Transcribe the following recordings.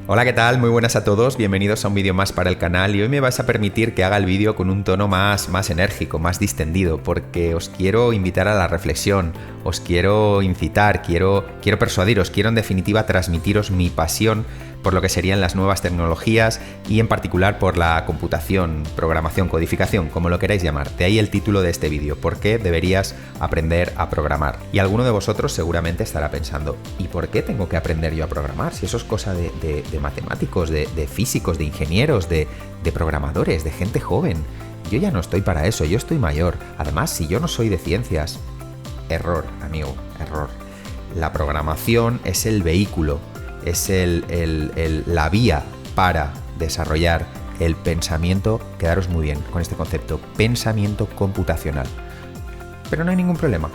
Hola, ¿qué tal? Muy buenas a todos, bienvenidos a un vídeo más para el canal y hoy me vais a permitir que haga el vídeo con un tono más enérgico, más distendido, porque os quiero invitar a la reflexión, os quiero incitar, quiero persuadiros, quiero en definitiva transmitiros mi pasión por lo que serían las nuevas tecnologías y en particular por la computación, programación, codificación, como lo queráis llamar. De ahí el título de este vídeo, ¿por qué deberías aprender a programar? Y alguno de vosotros seguramente estará pensando, ¿y por qué tengo que aprender yo a programar? Si eso es cosa de matemáticos, de físicos, de ingenieros, de programadores, de gente joven. Yo ya no estoy para eso, yo estoy mayor. Además, si yo no soy de ciencias, error, amigo, error. La programación es el vehículo, es la vía para desarrollar el pensamiento, quedaros muy bien con este concepto, pensamiento computacional. Pero no hay ningún problema,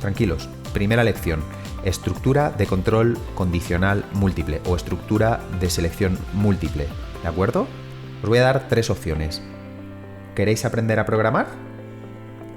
tranquilos. Primera lección, estructura de control condicional múltiple o estructura de selección múltiple, ¿de acuerdo? Os voy a dar tres opciones. ¿Queréis aprender a programar?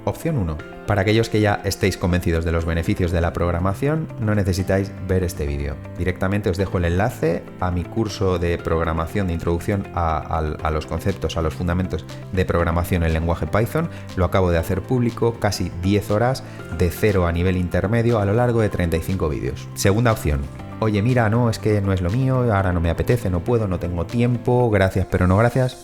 Opción 1. Para aquellos que ya estéis convencidos de los beneficios de la programación, no necesitáis ver este vídeo. Directamente os dejo el enlace a mi curso de programación de introducción a los conceptos, a los fundamentos de programación en lenguaje Python. Lo acabo de hacer público, casi 10 horas de 0 a nivel intermedio a lo largo de 35 vídeos. Segunda opción. Oye, mira, no, es que no es lo mío, ahora no me apetece, no puedo, no tengo tiempo, gracias pero no gracias.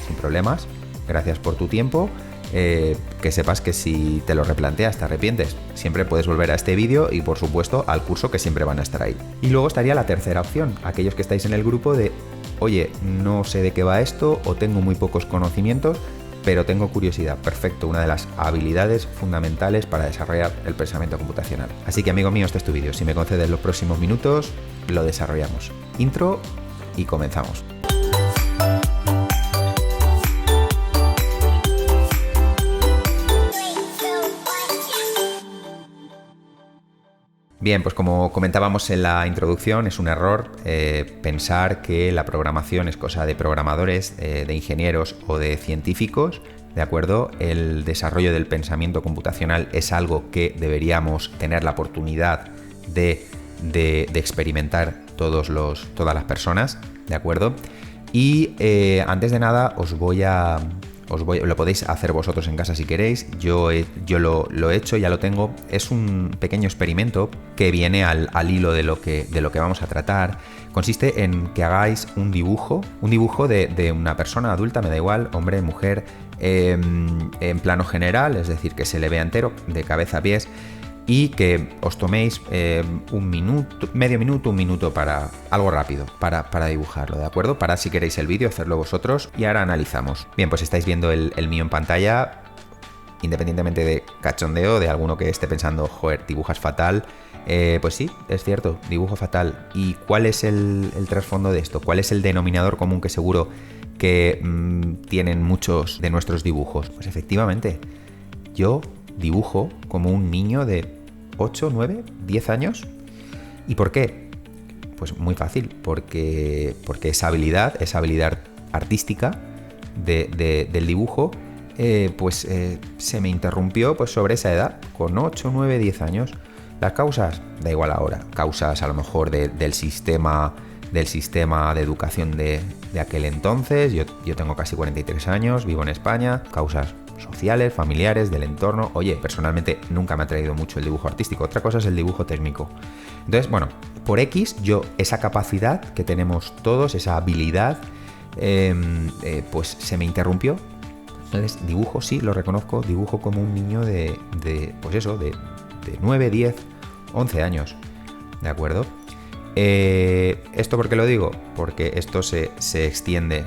Sin problemas, gracias por tu tiempo. Que sepas que si te lo replanteas, te arrepientes, siempre puedes volver a este vídeo y por supuesto al curso, que siempre van a estar ahí. Y luego estaría la tercera opción, aquellos que estáis en el grupo de oye, no sé de qué va esto o tengo muy pocos conocimientos, pero tengo curiosidad. Perfecto, una de las habilidades fundamentales para desarrollar el pensamiento computacional. Así que amigo mío, este es tu vídeo. Si me concedes los próximos minutos, lo desarrollamos. Intro y comenzamos. Bien, pues como comentábamos en la introducción, es un error pensar que la programación es cosa de programadores, de ingenieros o de científicos, ¿de acuerdo? El desarrollo del pensamiento computacional es algo que deberíamos tener la oportunidad de experimentar todas las personas, ¿de acuerdo? Y antes de nada lo podéis hacer vosotros en casa si queréis. Yo lo he hecho, ya lo tengo. Es un pequeño experimento que viene al hilo de lo que vamos a tratar. Consiste en que hagáis un dibujo de una persona adulta, me da igual, hombre, mujer, en plano general, es decir, que se le vea entero, de cabeza a pies, y que os toméis un minuto, medio minuto, un minuto para algo rápido, para dibujarlo, ¿de acuerdo? Para, si queréis el vídeo, hacerlo vosotros y ahora analizamos. Bien, pues estáis viendo el mío en pantalla, independientemente de cachondeo, de alguno que esté pensando, joder, dibujas fatal. Pues sí, es cierto, dibujo fatal. ¿Y cuál es el trasfondo de esto? ¿Cuál es el denominador común que seguro que tienen muchos de nuestros dibujos? Pues efectivamente, yo dibujo como un niño de 8, 9, 10 años. ¿Y por qué? Pues muy fácil, porque esa habilidad artística del dibujo se me interrumpió pues sobre esa edad, con 8, 9, 10 años. Las causas, da igual ahora, causas a lo mejor del sistema de educación de aquel entonces. Yo tengo casi 43 años, vivo en España. Causas sociales, familiares, del entorno. Oye, personalmente nunca me ha traído mucho el dibujo artístico, otra cosa es el dibujo técnico. Entonces, bueno, por X, esa capacidad que tenemos todos, esa habilidad, pues se me interrumpió. Entonces, dibujo, sí, lo reconozco, dibujo como un niño de 9, 10, 11 años, ¿de acuerdo? ¿Esto por qué lo digo? Porque esto se extiende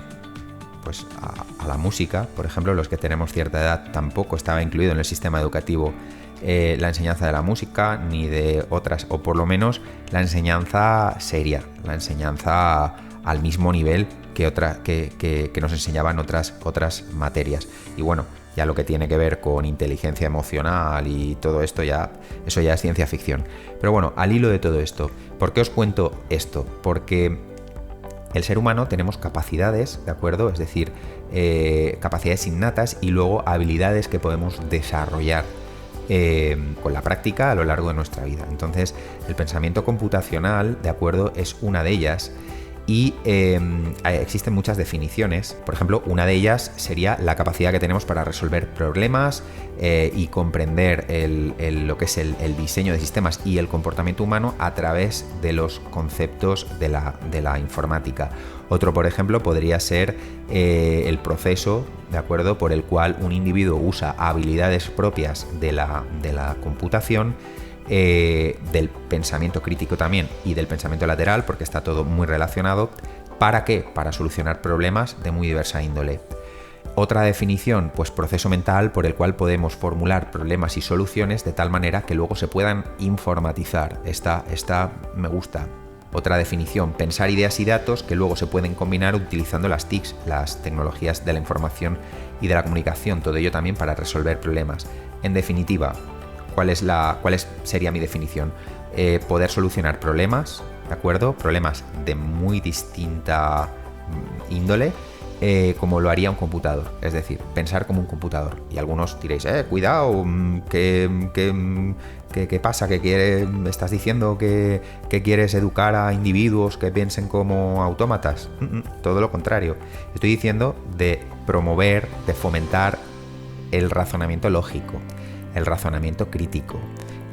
pues a la música. Por ejemplo, los que tenemos cierta edad, tampoco estaba incluido en el sistema educativo la enseñanza de la música, ni de otras, o por lo menos la enseñanza seria, la enseñanza al mismo nivel que nos enseñaban otras materias. Y bueno, ya lo que tiene que ver con inteligencia emocional y todo esto, eso ya es ciencia ficción. Pero bueno, al hilo de todo esto, ¿por qué os cuento esto? Porque el ser humano tenemos capacidades, ¿de acuerdo? Es decir, capacidades innatas y luego habilidades que podemos desarrollar con la práctica a lo largo de nuestra vida. Entonces, el pensamiento computacional, ¿de acuerdo?, es una de ellas. Y existen muchas definiciones. Por ejemplo, una de ellas sería la capacidad que tenemos para resolver problemas y comprender lo que es el diseño de sistemas y el comportamiento humano a través de los conceptos de la informática. Otro, por ejemplo, podría ser el proceso, ¿de acuerdo?, por el cual un individuo usa habilidades propias de la computación, del pensamiento crítico también y del pensamiento lateral, porque está todo muy relacionado. ¿Para qué? Para solucionar problemas de muy diversa índole. Otra definición, pues proceso mental por el cual podemos formular problemas y soluciones de tal manera que luego se puedan informatizar. Esta me gusta. Otra definición, pensar ideas y datos que luego se pueden combinar utilizando las TICs, las tecnologías de la información y de la comunicación, todo ello también para resolver problemas. En definitiva, ¿cuál sería mi definición? Poder solucionar problemas, ¿de acuerdo? Problemas de muy distinta índole, como lo haría un computador, es decir, pensar como un computador. Y algunos diréis, cuidado, ¿qué pasa? ¿Me estás diciendo que quieres educar a individuos que piensen como autómatas? Todo lo contrario. Estoy diciendo de promover, de fomentar el razonamiento lógico, el razonamiento crítico,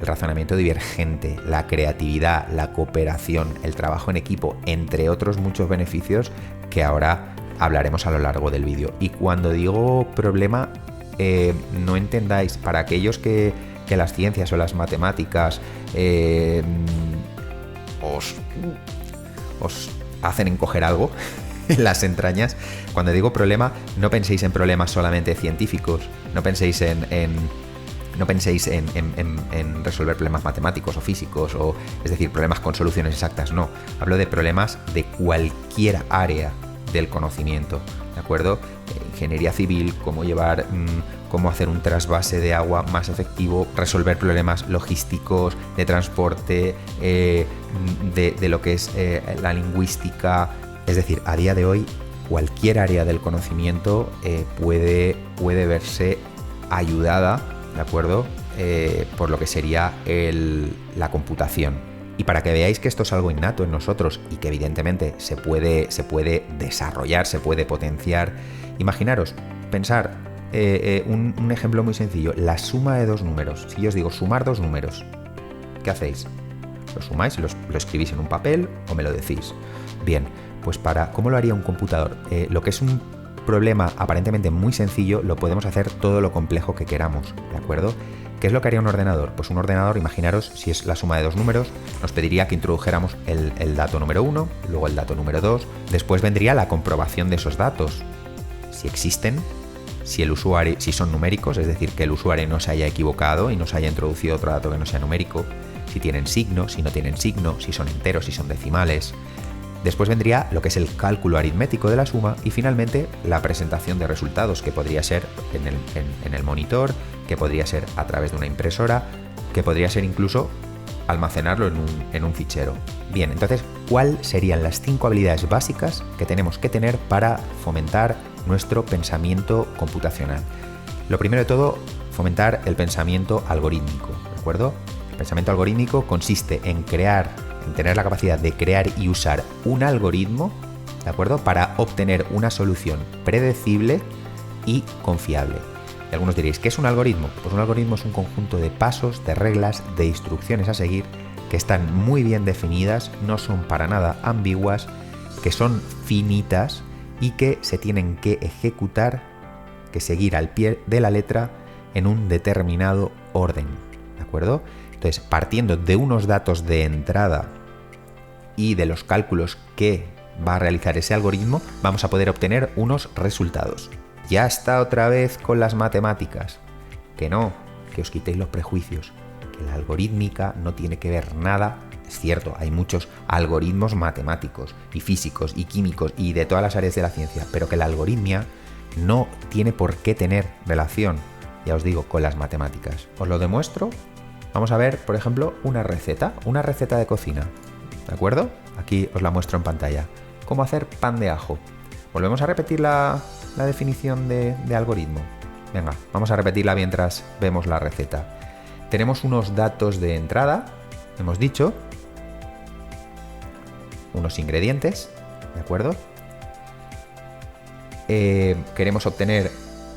el razonamiento divergente, la creatividad, la cooperación, el trabajo en equipo, entre otros muchos beneficios que ahora hablaremos a lo largo del vídeo. Y cuando digo problema, no entendáis, para aquellos que las ciencias o las matemáticas os hacen encoger algo en las entrañas, cuando digo problema, no penséis en problemas solamente científicos, no penséis en resolver problemas matemáticos o físicos, es decir, problemas con soluciones exactas, no. Hablo de problemas de cualquier área del conocimiento, ¿de acuerdo? Ingeniería civil, cómo hacer un trasvase de agua más efectivo, resolver problemas logísticos, de transporte, de lo que es la lingüística. Es decir, a día de hoy, cualquier área del conocimiento puede verse ayudada, ¿de acuerdo?, por lo que sería la computación. Y para que veáis que esto es algo innato en nosotros y que evidentemente se puede desarrollar, se puede potenciar, imaginaros, pensar un ejemplo muy sencillo, la suma de dos números. Si yo os digo sumar dos números, ¿qué hacéis? Lo sumáis, lo escribís en un papel o me lo decís. Bien, pues ¿cómo lo haría un computador? Lo que es un problema aparentemente muy sencillo, lo podemos hacer todo lo complejo que queramos, ¿de acuerdo? ¿Qué es lo que haría un ordenador? Pues un ordenador, imaginaros, si es la suma de dos números, nos pediría que introdujéramos el dato número 1, luego el dato número 2, después vendría la comprobación de esos datos, si existen, si son numéricos, es decir, que el usuario no se haya equivocado y no se haya introducido otro dato que no sea numérico, si tienen signo, si no tienen signo, si son enteros, si son decimales. Después vendría lo que es el cálculo aritmético de la suma y finalmente la presentación de resultados, que podría ser en el monitor, que podría ser a través de una impresora, que podría ser incluso almacenarlo en un fichero. Bien, entonces, ¿cuáles serían las 5 habilidades básicas que tenemos que tener para fomentar nuestro pensamiento computacional? Lo primero de todo, fomentar el pensamiento algorítmico, ¿de acuerdo? El pensamiento algorítmico consiste en tener la capacidad de crear y usar un algoritmo, ¿de acuerdo?, para obtener una solución predecible y confiable. Y algunos diréis, ¿qué es un algoritmo? Pues un algoritmo es un conjunto de pasos, de reglas, de instrucciones a seguir que están muy bien definidas, no son para nada ambiguas, que son finitas y que se tienen que ejecutar, que seguir al pie de la letra en un determinado orden, ¿de acuerdo? Entonces, partiendo de unos datos de entrada y de los cálculos que va a realizar ese algoritmo, vamos a poder obtener unos resultados. Ya está otra vez con las matemáticas. Que no, que os quitéis los prejuicios. Que la algorítmica no tiene que ver nada. Es cierto, hay muchos algoritmos matemáticos y físicos y químicos y de todas las áreas de la ciencia, pero que la algoritmia no tiene por qué tener relación, ya os digo, con las matemáticas. Os lo demuestro. Vamos a ver, por ejemplo, una receta de cocina, ¿de acuerdo? Aquí os la muestro en pantalla. ¿Cómo hacer pan de ajo? Volvemos a repetir la definición de algoritmo. Venga, vamos a repetirla mientras vemos la receta. Tenemos unos datos de entrada, hemos dicho, unos ingredientes, ¿de acuerdo? Queremos obtener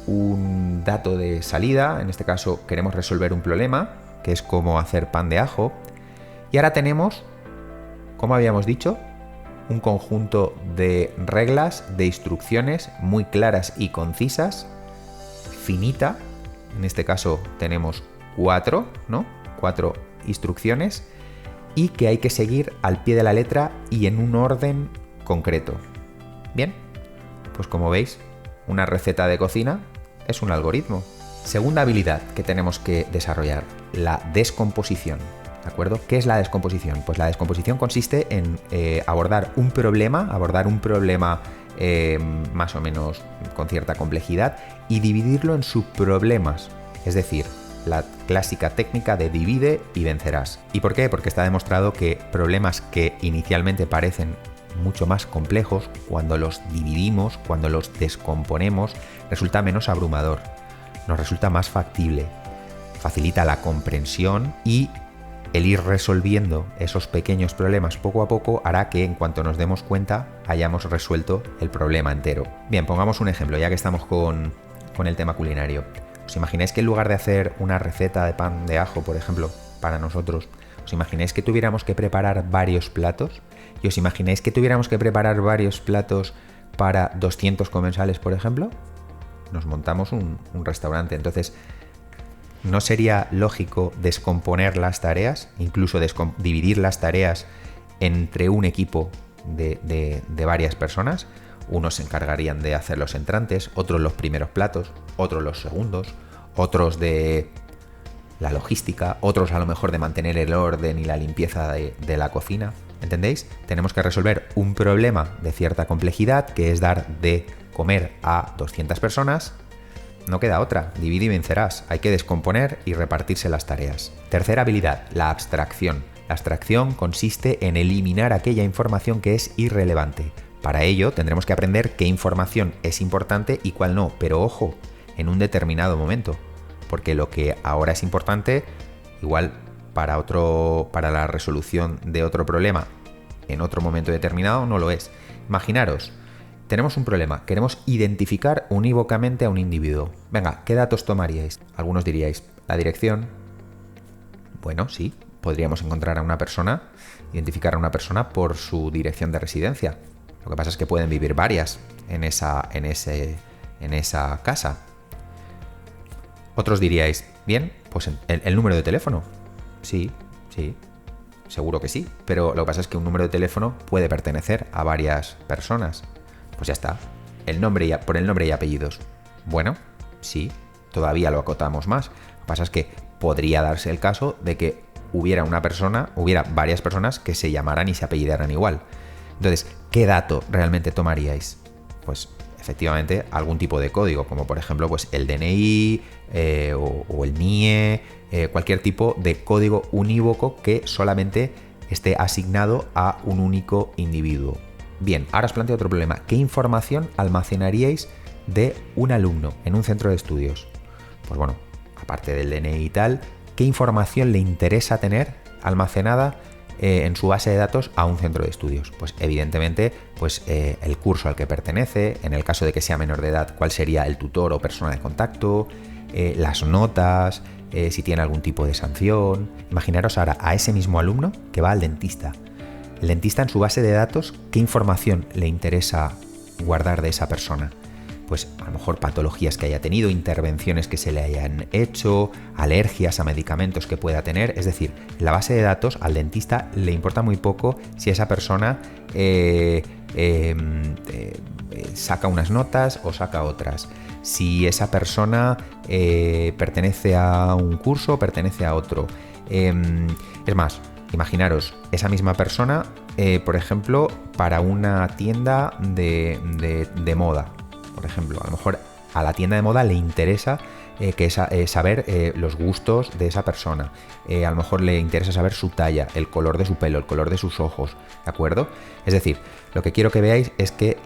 un dato de salida, en este caso queremos resolver un problema, que es cómo hacer pan de ajo. Y ahora tenemos, como habíamos dicho, un conjunto de reglas, de instrucciones muy claras y concisas, finita. En este caso tenemos 4, ¿no? 4 instrucciones y que hay que seguir al pie de la letra y en un orden concreto. Bien, pues como veis, una receta de cocina es un algoritmo. Segunda habilidad que tenemos que desarrollar, la descomposición. ¿De acuerdo? ¿Qué es la descomposición? Pues la descomposición consiste en abordar un problema más o menos con cierta complejidad y dividirlo en subproblemas. Es decir, la clásica técnica de divide y vencerás. ¿Y por qué? Porque está demostrado que problemas que inicialmente parecen mucho más complejos, cuando los dividimos, cuando los descomponemos, resulta menos abrumador, nos resulta más factible, facilita la comprensión y el ir resolviendo esos pequeños problemas poco a poco hará que en cuanto nos demos cuenta hayamos resuelto el problema entero. Bien, pongamos un ejemplo, ya que estamos con el tema culinario. ¿Os imagináis que en lugar de hacer una receta de pan de ajo, por ejemplo, para nosotros, os imagináis que tuviéramos que preparar varios platos? ¿Y os imagináis que tuviéramos que preparar varios platos para 200 comensales, por ejemplo? Nos montamos un restaurante. Entonces, ¿no sería lógico descomponer las tareas, incluso dividir las tareas entre un equipo de varias personas? Unos se encargarían de hacer los entrantes, otros los primeros platos, otros los segundos, otros de la logística, otros a lo mejor de mantener el orden y la limpieza de la cocina. ¿Entendéis? Tenemos que resolver un problema de cierta complejidad, que es dar de comer a 200 personas. No queda otra, divide y vencerás. Hay que descomponer y repartirse las tareas. Tercera habilidad, la abstracción. La abstracción consiste en eliminar aquella información que es irrelevante. Para ello tendremos que aprender qué información es importante y cuál no, pero ojo, en un determinado momento, porque lo que ahora es importante, igual para la resolución de otro problema en otro momento determinado no lo es. Imaginaros, tenemos un problema, queremos identificar unívocamente a un individuo. Venga, ¿qué datos tomaríais? Algunos diríais, la dirección. Bueno, sí, podríamos encontrar a una persona, identificar a una persona por su dirección de residencia. Lo que pasa es que pueden vivir varias en esa casa. Otros diríais, bien, pues el número de teléfono. Sí, seguro que sí, pero lo que pasa es que un número de teléfono puede pertenecer a varias personas. Pues ya está, por el nombre y apellidos. Bueno, sí, todavía lo acotamos más. Lo que pasa es que podría darse el caso de que hubiera varias personas que se llamaran y se apellidaran igual. Entonces, ¿qué dato realmente tomaríais? Pues efectivamente algún tipo de código, como por ejemplo pues el DNI o el NIE, cualquier tipo de código unívoco que solamente esté asignado a un único individuo. Bien, ahora os planteo otro problema. ¿Qué información almacenaríais de un alumno en un centro de estudios? Pues bueno, aparte del DNI y tal, ¿qué información le interesa tener almacenada en su base de datos a un centro de estudios? Pues evidentemente pues, el curso al que pertenece, en el caso de que sea menor de edad, cuál sería el tutor o persona de contacto, las notas, si tiene algún tipo de sanción. Imaginaros ahora a ese mismo alumno que va al dentista. El dentista en su base de datos, ¿qué información le interesa guardar de esa persona? Pues a lo mejor patologías que haya tenido, intervenciones que se le hayan hecho, alergias a medicamentos que pueda tener. Es decir, en la base de datos al dentista le importa muy poco si esa persona saca unas notas o saca otras. Si esa persona pertenece a un curso o pertenece a otro. Es más, imaginaros, esa misma persona, por ejemplo, para una tienda de moda. Por ejemplo, a lo mejor a la tienda de moda le interesa saber los gustos de esa persona. A lo mejor le interesa saber su talla, el color de su pelo, el color de sus ojos, ¿de acuerdo? Es decir, lo que quiero que veáis es que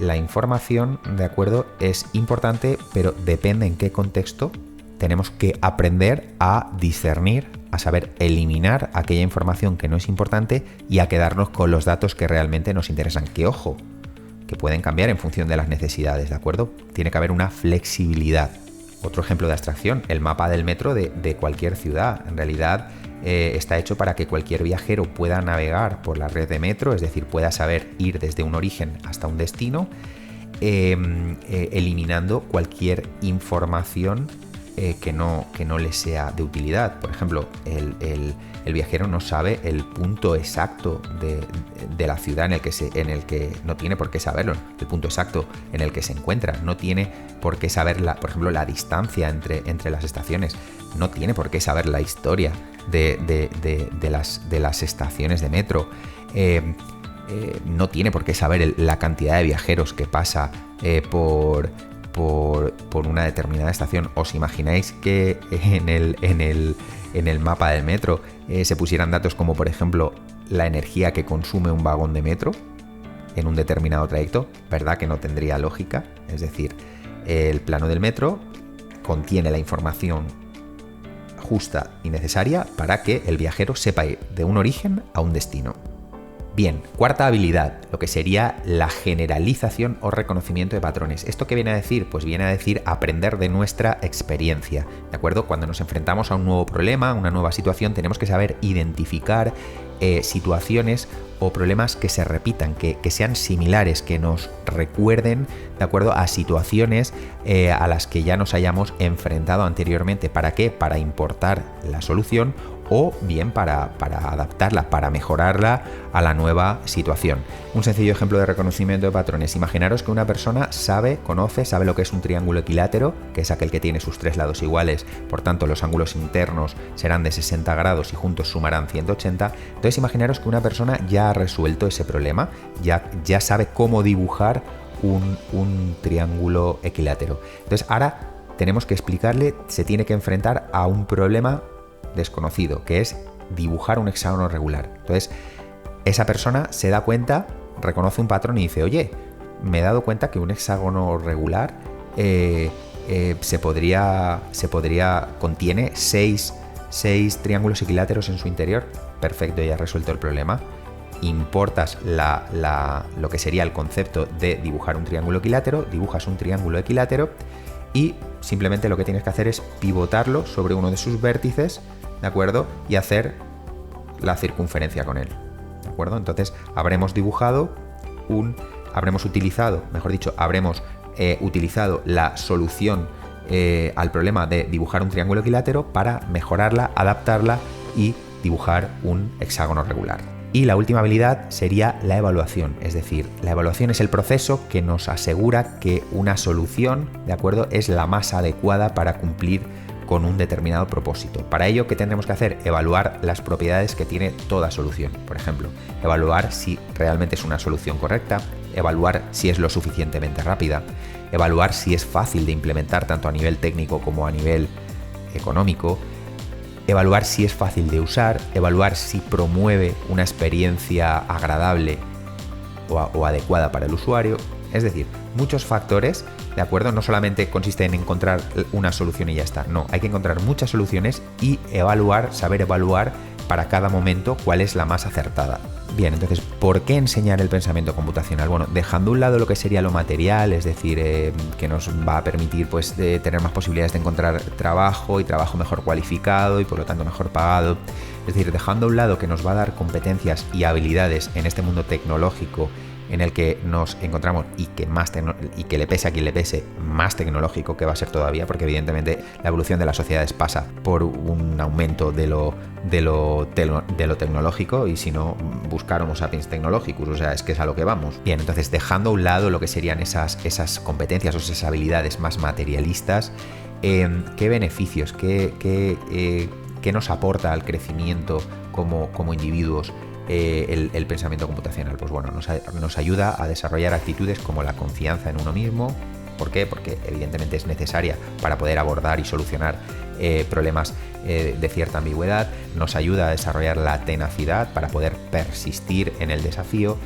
la información, ¿de acuerdo?, es importante, pero depende en qué contexto. Tenemos que aprender a discernir, a saber eliminar aquella información que no es importante y a quedarnos con los datos que realmente nos interesan. Que ojo, que pueden cambiar en función de las necesidades, ¿de acuerdo? Tiene que haber una flexibilidad. Otro ejemplo de abstracción, el mapa del metro de cualquier ciudad. En realidad está hecho para que cualquier viajero pueda navegar por la red de metro, es decir, pueda saber ir desde un origen hasta un destino, eliminando cualquier información que no le sea de utilidad. Por ejemplo, el viajero no sabe el punto exacto de la ciudad en el que no tiene por qué saberlo, el punto exacto en el que se encuentra, no tiene por qué saber, por ejemplo, la distancia entre las estaciones, no tiene por qué saber la historia de las estaciones de metro, no tiene por qué saber la cantidad de viajeros que pasa por una determinada estación. ¿Os imagináis que en el mapa del metro se pusieran datos como, por ejemplo, la energía que consume un vagón de metro en un determinado trayecto? ¿Verdad que no tendría lógica? Es decir, el plano del metro contiene la información justa y necesaria para que el viajero sepa ir de un origen a un destino. Bien, cuarta habilidad, lo que sería la generalización o reconocimiento de patrones. ¿Esto qué viene a decir? Pues viene a decir aprender de nuestra experiencia, ¿de acuerdo? Cuando nos enfrentamos a un nuevo problema, a una nueva situación, tenemos que saber identificar situaciones o problemas que se repitan, que sean similares, que nos recuerden, ¿de acuerdo?, a situaciones a las que ya nos hayamos enfrentado anteriormente. ¿Para qué? Para importar la solución o bien para adaptarla, para mejorarla a la nueva situación. Un sencillo ejemplo de reconocimiento de patrones. Imaginaros que una persona sabe lo que es un triángulo equilátero, que es aquel que tiene sus tres lados iguales, por tanto los ángulos internos serán de 60 grados y juntos sumarán 180. Entonces imaginaros que una persona ya ha resuelto ese problema, ya sabe cómo dibujar un triángulo equilátero. Entonces ahora tenemos que explicarle, se tiene que enfrentar a un problema desconocido, que es dibujar un hexágono regular. Entonces, esa persona se da cuenta, reconoce un patrón y dice: oye, me he dado cuenta que un hexágono regular contiene 6 triángulos equiláteros en su interior. Perfecto, ya has resuelto el problema. Importas lo que sería el concepto de dibujar un triángulo equilátero, dibujas un triángulo equilátero y simplemente lo que tienes que hacer es pivotarlo sobre uno de sus vértices, ¿de acuerdo? Y hacer la circunferencia con él, ¿de acuerdo? Entonces habremos utilizado la solución al problema de dibujar un triángulo equilátero para mejorarla, adaptarla y dibujar un hexágono regular. Y la última habilidad sería la evaluación, es decir, la evaluación es el proceso que nos asegura que una solución, ¿de acuerdo?, es la más adecuada para cumplir con un determinado propósito. Para ello, ¿qué tendremos que hacer? Evaluar las propiedades que tiene toda solución. Por ejemplo, evaluar si realmente es una solución correcta, evaluar si es lo suficientemente rápida, evaluar si es fácil de implementar tanto a nivel técnico como a nivel económico, evaluar si es fácil de usar, evaluar si promueve una experiencia agradable o adecuada para el usuario. Es decir, muchos factores, ¿de acuerdo? No solamente consiste en encontrar una solución y ya está. No, hay que encontrar muchas soluciones y saber evaluar para cada momento cuál es la más acertada. Bien, entonces, ¿por qué enseñar el pensamiento computacional? Bueno, dejando a un lado lo que sería lo material, es decir, que nos va a permitir pues, tener más posibilidades de encontrar trabajo y trabajo mejor cualificado y por lo tanto mejor pagado. Es decir, dejando a un lado que nos va a dar competencias y habilidades en este mundo tecnológico en el que nos encontramos y que le pese a quien le pese, más tecnológico que va a ser todavía, porque evidentemente la evolución de las sociedades pasa por un aumento de lo tecnológico, y si no, buscar homo sapiens tecnologicus, o sea, es que es a lo que vamos. Bien, entonces dejando a un lado lo que serían esas competencias o esas habilidades más materialistas, ¿qué beneficios, qué nos aporta al crecimiento como individuos el pensamiento computacional? Pues bueno, nos ayuda a desarrollar actitudes como la confianza en uno mismo. ¿Por qué? Porque evidentemente es necesaria para poder abordar y solucionar problemas de cierta ambigüedad. Nos ayuda a desarrollar la tenacidad para poder persistir en el desafío.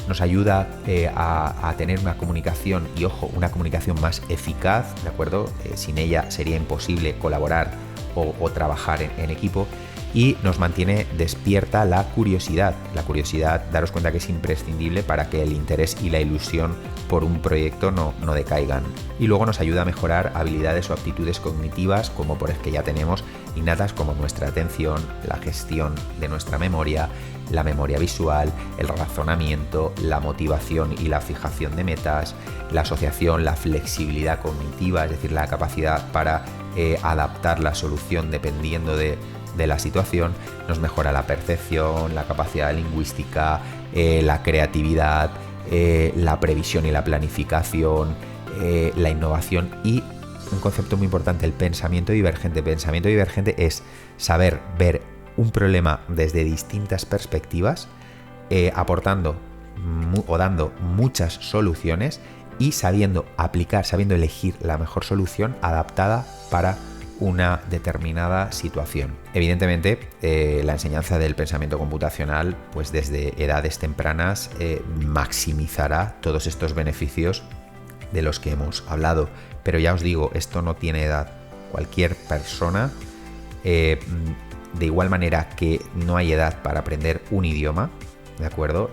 Nos ayuda a tener una comunicación, y ojo, una comunicación más eficaz, ¿de acuerdo? Sin ella sería imposible colaborar o trabajar en equipo. y nos mantiene despierta la curiosidad. La curiosidad, daros cuenta que es imprescindible para que el interés y la ilusión por un proyecto no decaigan. Y luego nos ayuda a mejorar habilidades o aptitudes cognitivas como por que ya tenemos innatas, como nuestra atención, la gestión de nuestra memoria, la memoria visual, el razonamiento, la motivación y la fijación de metas, la asociación, la flexibilidad cognitiva, es decir, la capacidad para adaptar la solución dependiendo de la situación. Nos mejora la percepción, la capacidad lingüística, la creatividad, la previsión y la planificación, la innovación y un concepto muy importante, el pensamiento divergente. Pensamiento divergente es saber ver un problema desde distintas perspectivas, aportando o dando muchas soluciones y sabiendo aplicar, sabiendo elegir la mejor solución adaptada para una determinada situación. Evidentemente, la enseñanza del pensamiento computacional, pues desde edades tempranas, maximizará todos estos beneficios de los que hemos hablado. Pero ya os digo, esto no tiene edad. Cualquier persona, de igual manera que no hay edad para aprender un idioma, ¿de acuerdo?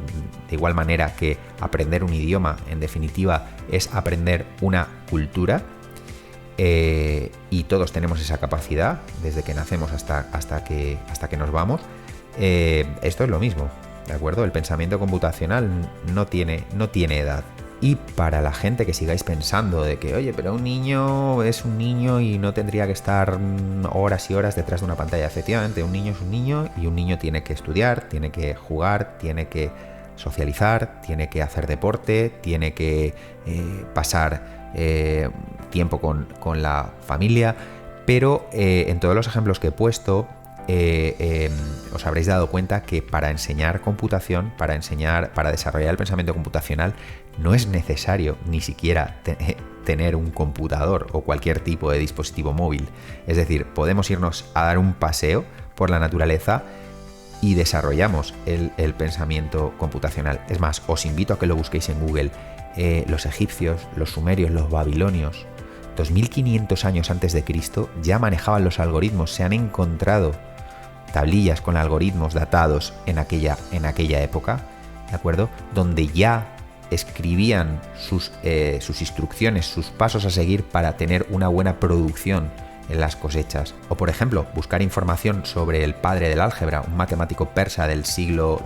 De igual manera que aprender un idioma, en definitiva, es aprender una cultura, y todos tenemos esa capacidad, desde que nacemos hasta que nos vamos. Esto es lo mismo, ¿de acuerdo? El pensamiento computacional no tiene edad. Y para la gente que sigáis pensando de que, oye, pero un niño es un niño y no tendría que estar horas y horas detrás de una pantalla. Efectivamente, un niño es un niño y un niño tiene que estudiar, tiene que jugar, tiene que socializar, tiene que hacer deporte, tiene que pasar tiempo con la familia. Pero en todos los ejemplos que he puesto, os habréis dado cuenta que para enseñar computación, para desarrollar el pensamiento computacional, no es necesario ni siquiera tener un computador o cualquier tipo de dispositivo móvil. Es decir, podemos irnos a dar un paseo por la naturaleza y desarrollamos el pensamiento computacional. Es más, os invito a que lo busquéis en Google. Los egipcios, los sumerios, los babilonios, 2500 años antes de Cristo, ya manejaban los algoritmos. Se han encontrado tablillas con algoritmos datados en aquella época, ¿de acuerdo? Donde ya escribían sus instrucciones, sus pasos a seguir para tener una buena producción en las cosechas. O por ejemplo, buscar información sobre el padre del álgebra, un matemático persa del siglo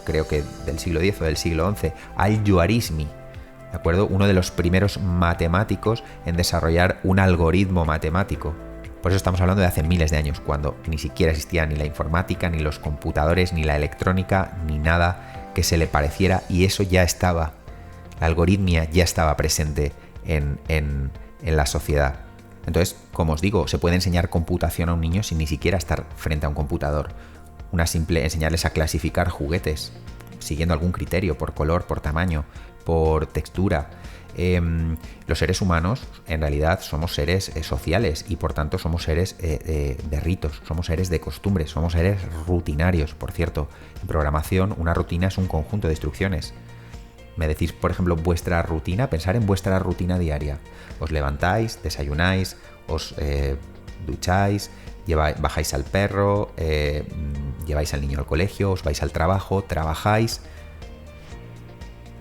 creo que del siglo X o del siglo XI, Al-Juarizmi, ¿de acuerdo? Uno de los primeros matemáticos en desarrollar un algoritmo matemático. Por eso estamos hablando de hace miles de años, cuando ni siquiera existía ni la informática, ni los computadores, ni la electrónica, ni nada que se le pareciera, y eso ya estaba, la algoritmia ya estaba presente en la sociedad. Entonces, como os digo, se puede enseñar computación a un niño sin ni siquiera estar frente a un computador. Enseñarles a clasificar juguetes, siguiendo algún criterio, por color, por tamaño, por textura. Los seres humanos en realidad somos seres sociales y por tanto somos seres de ritos, somos seres de costumbres, somos seres rutinarios. Por cierto, en programación una rutina es un conjunto de instrucciones. Me decís, por ejemplo, vuestra rutina, pensar en vuestra rutina diaria. Os levantáis, desayunáis, os ducháis, bajáis al perro, lleváis al niño al colegio, os vais al trabajo, trabajáis.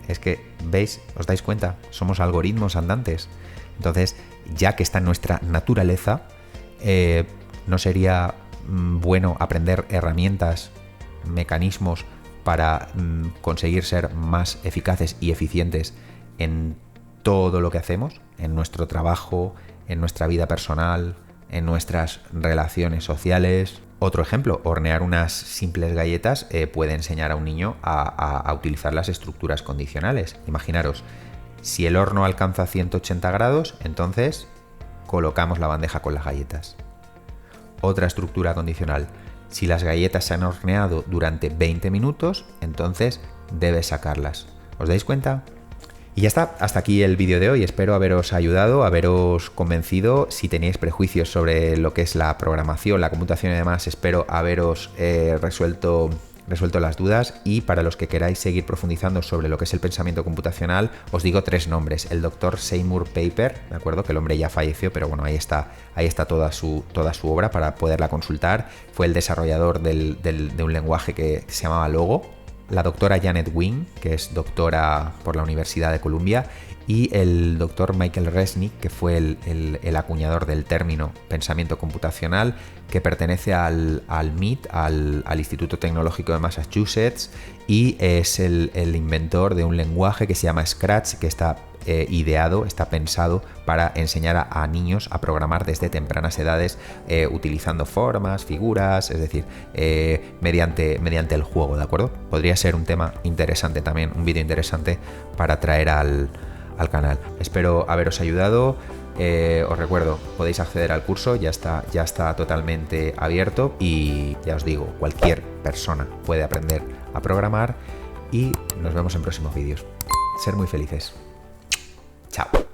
Es que, ¿veis? ¿Os dais cuenta? Somos algoritmos andantes. Entonces, ya que está en nuestra naturaleza, ¿no sería bueno aprender herramientas, mecanismos para conseguir ser más eficaces y eficientes en todo lo que hacemos? En nuestro trabajo, en nuestra vida personal, en nuestras relaciones sociales. Otro ejemplo, hornear unas simples galletas puede enseñar a un niño a utilizar las estructuras condicionales. Imaginaros, si el horno alcanza 180 grados, entonces colocamos la bandeja con las galletas. Otra estructura condicional, si las galletas se han horneado durante 20 minutos, entonces debes sacarlas. ¿Os dais cuenta? Y ya está, hasta aquí el vídeo de hoy. Espero haberos ayudado, haberos convencido. Si tenéis prejuicios sobre lo que es la programación, la computación y demás, espero haberos resuelto resuelto las dudas. Y para los que queráis seguir profundizando sobre lo que es el pensamiento computacional, os digo 3 nombres. El doctor Seymour Papert, ¿de acuerdo? Que el hombre ya falleció, pero bueno, ahí está toda su obra para poderla consultar. Fue el desarrollador de un lenguaje que se llamaba Logo. La doctora Janet Wing, que es doctora por la Universidad de Columbia, y el doctor Michael Resnick, que fue el acuñador del término pensamiento computacional, que pertenece al MIT, al Instituto Tecnológico de Massachusetts, y es el inventor de un lenguaje que se llama Scratch, que está está pensado para enseñar a niños a programar desde tempranas edades, utilizando formas, figuras, es decir, mediante el juego, ¿de acuerdo? Podría ser un tema interesante también, un vídeo interesante para traer al canal. Espero haberos ayudado. Os recuerdo, podéis acceder al curso, ya está totalmente abierto, y ya os digo, cualquier persona puede aprender a programar, y nos vemos en próximos vídeos. Ser muy felices. Chao.